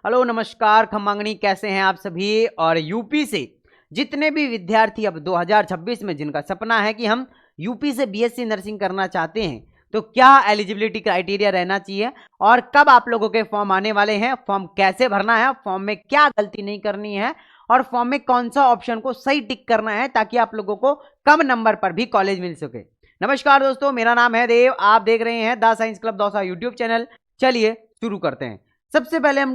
Hello नमस्कार खम्मांगनी, कैसे हैं आप सभी। और यूपी से जितने भी विद्यार्थी अब 2026 में जिनका सपना है कि हम यूपी से बीएससी नर्सिंग करना चाहते हैं, तो क्या एलिजिबिलिटी क्राइटेरिया रहना चाहिए और कब आप लोगों के फॉर्म आने वाले हैं, फॉर्म कैसे भरना है, फॉर्म में क्या गलती नहीं करनी है और फॉर्म में कौन सा ऑप्शन को सही टिक करना है ताकि आप लोगों को कम नंबर पर भी कॉलेज मिल सके। नमस्कार दोस्तों, मेरा नाम है देव, आप देख रहे हैं the science club Dausa YouTube channel. चलिए शुरू करते हैं। सबसे पहले हम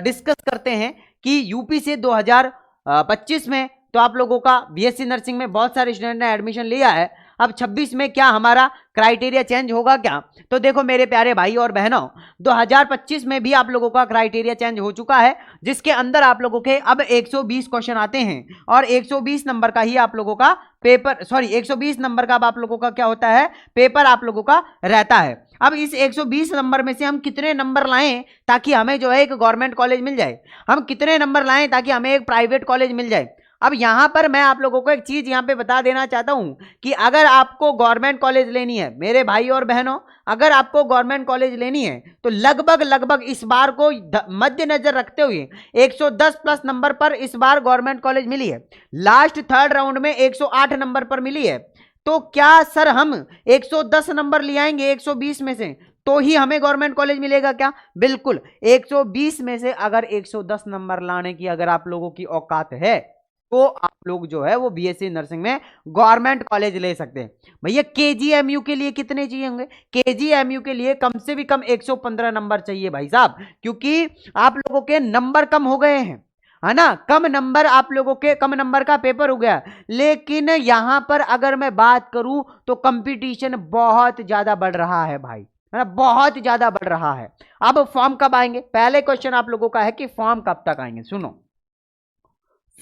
डिस्कस करते हैं कि यूपी से 2025 में तो आप लोगों का बीएससी नर्सिंग में बहुत सारे स्टूडेंट ने एडमिशन लिया है। अब 26 में क्या हमारा क्राइटेरिया चेंज होगा क्या? तो देखो मेरे प्यारे भाई और बहनों, 2025 में भी आप लोगों का क्राइटेरिया चेंज हो चुका है, जिसके अंदर आप लोगों के अब 120 क्वेश्चन आते हैं और 120 नंबर का ही आप लोगों का पेपर, 120 नंबर का अब आप लोगों का क्या होता है, पेपर आप लोगों का रहता है। अब इस 120 नंबर में से हम कितने नंबर लाएं ताकि हमें जो है एक गवर्नमेंट कॉलेज मिल जाए, हम कितने नंबर लाएं ताकि हमें एक प्राइवेट कॉलेज मिल जाए। अब यहां पर मैं आप लोगों को एक चीज यहां पे बता देना चाहता हूं कि अगर आपको गवर्नमेंट कॉलेज लेनी है मेरे भाई और बहनों, अगर आपको गवर्नमेंट कॉलेज लेनी है तो लगभग इस बार को मद्देनजर रखते हुए 110 प्लस नंबर पर इस बार गवर्नमेंट कॉलेज मिली है। लास्ट थर्ड राउंड में 108 नंबर पर मिली है। तो क्या सर हम 110 नंबर ले आएंगे 120 में से तो ही हमें गवर्नमेंट कॉलेज मिलेगा क्या? बिल्कुल, 120 में से अगर 110 नंबर लाने की अगर आप लोगों की औकात है तो आप लोग जो है वो बीएससी नर्सिंग में गवर्नमेंट कॉलेज ले सकते हैं। भैया केजीएमयू के लिए कितने चाहिए होंगे? केजीएमयू के लिए कम से भी कम 115 नंबर चाहिए भाई साहब, क्योंकि आप लोगों के नंबर कम हो गए हैं, है ना, कम नंबर आप लोगों के, कम नंबर का पेपर हो गया। लेकिन यहां पर अगर मैं बात करूं तो कंपटीशन बहुत ज्यादा बढ़ रहा है भाई, है ना, बहुत ज्यादा बढ़ रहा है। अब फॉर्म कब आएंगे? पहले क्वेश्चन आप लोगों का है कि फॉर्म कब तक आएंगे। सुनो,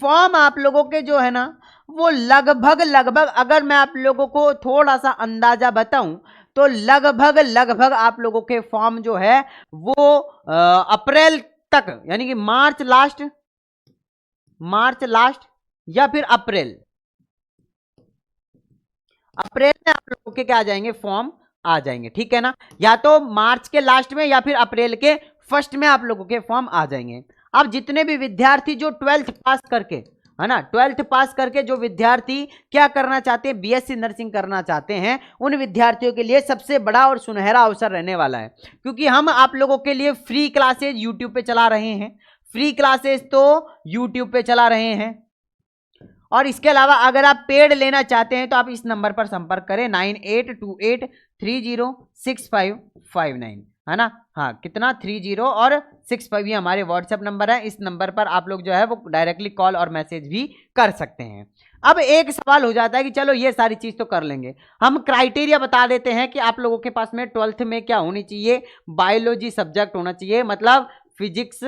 फॉर्म आप लोगों के जो है ना वो लगभग अगर मैं आप लोगों को थोड़ा सा अंदाजा बताऊं तो लगभग आप लोगों के फॉर्म जो है वो अप्रैल तक, यानी कि मार्च लास्ट या फिर अप्रैल में आप लोगों के क्या आ जाएंगे, फॉर्म आ जाएंगे, ठीक है ना। या तो मार्च के लास्ट में या फिर अप्रैल के फर्स्ट में आप लोगों के फॉर्म आ जाएंगे। अब जितने भी विद्यार्थी जो 12th पास करके, है ना, 12th पास करके जो विद्यार्थी क्या करना चाहते हैं, बीएससी नर्सिंग करना चाहते हैं, उन विद्यार्थियों के लिए सबसे बड़ा और सुनहरा अवसर रहने वाला है, क्योंकि हम आप लोगों के लिए फ्री क्लासेज यूट्यूब पे चला रहे हैं। फ्री क्लासेस तो यूट्यूब पे चला रहे हैं और इसके अलावा अगर आप पेड लेना चाहते हैं तो आप इस नंबर पर संपर्क करें 9828306559, है ना। हाँ, कितना 30 और 65 ये हमारे व्हाट्सएप नंबर है। इस नंबर पर आप लोग जो है वो डायरेक्टली कॉल और मैसेज भी कर सकते हैं। अब एक सवाल हो जाता है कि चलो ये सारी चीज तो कर लेंगे, हम क्राइटेरिया बता देते हैं कि आप लोगों के पास में 12th में क्या होनी चाहिए, बायोलॉजी सब्जेक्ट होना चाहिए, मतलब फिजिक्स,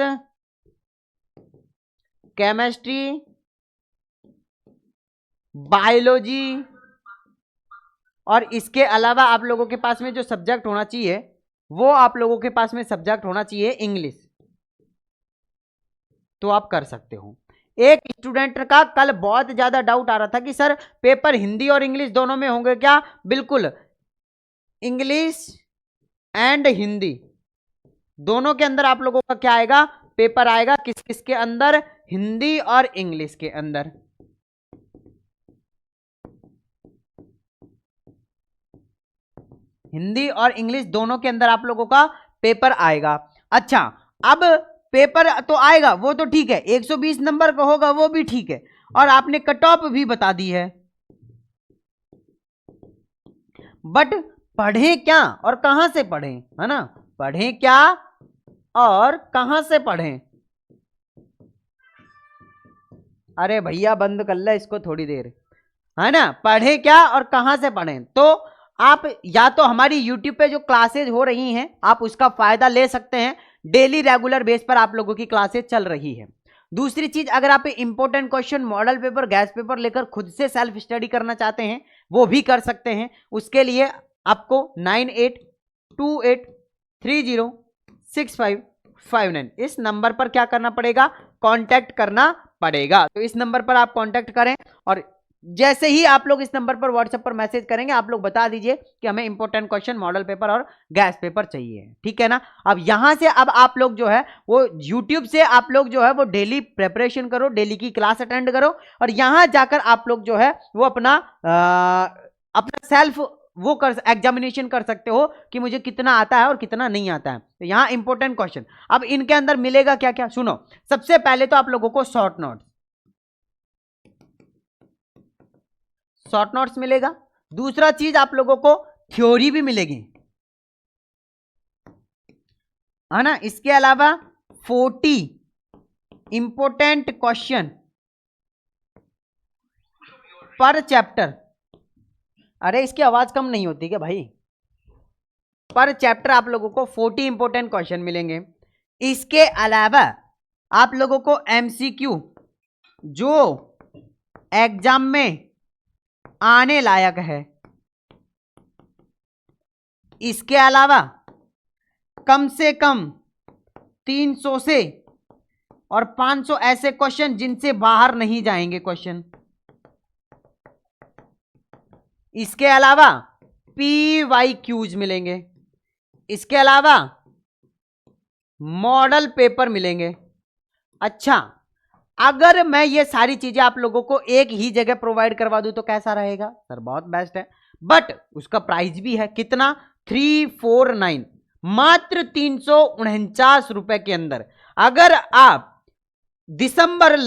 केमिस्ट्री, बायोलॉजी, और इसके अलावा आप लोगों के पास में जो सब्जेक्ट होना चाहिए वो आप लोगों के पास में सब्जेक्ट होना चाहिए इंग्लिश। तो आप कर सकते हो। एक स्टूडेंट का कल बहुत ज्यादा डाउट आ रहा था कि सर पेपर हिंदी और इंग्लिश दोनों में होंगे क्या? बिल्कुल, इंग्लिश एंड हिंदी दोनों के अंदर आप लोगों का क्या आएगा, पेपर आएगा। किस किस के अंदर? हिंदी और इंग्लिश के अंदर। हिंदी और इंग्लिश दोनों के अंदर आप लोगों का पेपर आएगा। अच्छा, अब पेपर तो आएगा वो तो ठीक है, 120 नंबर का होगा वो भी ठीक है, और आपने कट ऑफ भी बता दी है, बट पढ़ें क्या और कहां से पढ़ें, है ना, पढ़ें क्या और कहां से पढ़ें? अरे भैया बंद कर ले इसको थोड़ी देर, है ना, पढ़ें क्या और कहां से पढ़ें? तो आप या तो हमारी YouTube पे जो क्लासेज हो रही हैं आप उसका फायदा ले सकते हैं, डेली रेगुलर बेस पर आप लोगों की क्लासेज चल रही है। दूसरी चीज, अगर आप important question, model paper, gas paper लेकर खुद से सेल्फ स्टडी करना चाहते हैं वो भी कर सकते हैं। उसके लिए आपको 9828306559 इस नंबर पर क्या करना पड़ेगा, कांटेक्ट करना पड़ेगा। तो इस नंबर पर आप कांटेक्ट करें और जैसे ही आप लोग इस नंबर पर व्हाट्सएप पर मैसेज करेंगे, आप लोग बता दीजिए कि हमें इंपॉर्टेंट क्वेश्चन, मॉडल पेपर और गैस पेपर चाहिए, ठीक है ना। अब यहां से अब आप लोग जो है वो यूट्यूब से आप लोग जो है वो डेली प्रेपरेशन करो, डेली की क्लास अटेंड करो, और यहां जाकर आप लोग जो है वो अपना सेल्फ वो कर एग्जामिनेशन कर सकते हो कि मुझे कितना आता है और कितना नहीं आता है। तो यहां इंपॉर्टेंट क्वेश्चन, अब इनके अंदर मिलेगा क्या क्या, सुनो। सबसे पहले तो आप लोगों को शॉर्ट नोट्स मिलेगा। दूसरा चीज आप लोगों को थ्योरी भी मिलेगी, है ना। इसके अलावा 40 इंपॉर्टेंट क्वेश्चन पर चैप्टर। अरे इसकी आवाज कम नहीं होती क्या भाई? पर चैप्टर आप लोगों को 40 इंपॉर्टेंट क्वेश्चन मिलेंगे। इसके अलावा आप लोगों को एमसीक्यू जो एग्जाम में आने लायक है। इसके अलावा कम से कम 300 से और 500 ऐसे क्वेश्चन जिनसे बाहर नहीं जाएंगे क्वेश्चन। इसके अलावा PYQs मिलेंगे। इसके अलावा मॉडल पेपर मिलेंगे। अच्छा, अगर मैं ये सारी चीजें आप लोगों को एक ही जगह प्रोवाइड करवा दूं तो कैसा रहेगा सर? बहुत बेस्ट है, बट उसका प्राइस भी है कितना? 349, मात्र 349 रुपए के अंदर। अगर आप दिसंबर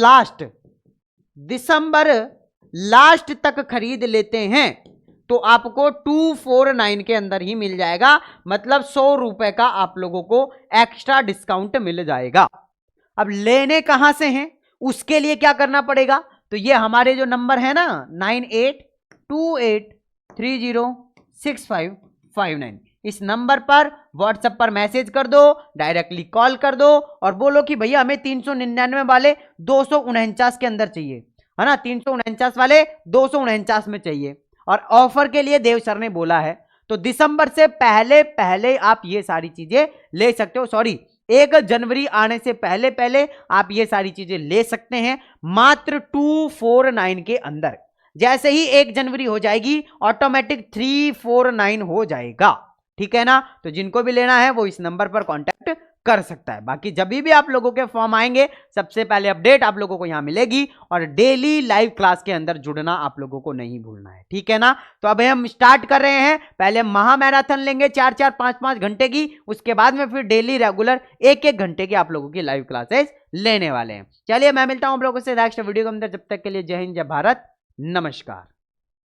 लास्ट तक खरीद लेते हैं तो आपको 249 के अंदर ही मिल जाएगा, मतलब 100 रुपए का आप लोगों को एक्स्ट्रा डिस्काउंट मिल जाएगा। अब लेने कहां से हैं, उसके लिए क्या करना पड़ेगा? तो ये हमारे जो नंबर है ना 9828306559, इस नंबर पर व्हाट्सएप पर मैसेज कर दो, डायरेक्टली कॉल कर दो और बोलो कि भैया हमें 399 वाले 249 के अंदर चाहिए, है ना। 349 वाले 249 में चाहिए। और ऑफर के लिए देव सर ने बोला है, तो दिसंबर से पहले आप ये सारी चीजें ले सकते हो। सॉरी, 1 जनवरी आने से पहले आप ये सारी चीजें ले सकते हैं, मात्र 249 के अंदर। जैसे ही 1 जनवरी हो जाएगी ऑटोमेटिक 349 हो जाएगा, ठीक है ना। तो जिनको भी लेना है वो इस नंबर पर कांटेक्ट कर सकता है। बाकी जब भी आप लोगों के फॉर्म आएंगे सबसे पहले अपडेट आप लोगों को यहां मिलेगी, और डेली लाइव क्लास के अंदर जुड़ना आप लोगों को नहीं भूलना है, ठीक है ना। तो अब हम स्टार्ट कर रहे हैं, पहले महा मैराथन लेंगे 4-4 5-5 घंटे की, उसके बाद में फिर डेली रेगुलर 1-1 घंटे की आप लोगों की लाइव क्लासेस लेने वाले हैं। चलिए मैं मिलता हूं आप लोगों से नेक्स्ट वीडियो के अंदर, जब तक के लिए जय हिंद, जय भारत, नमस्कार।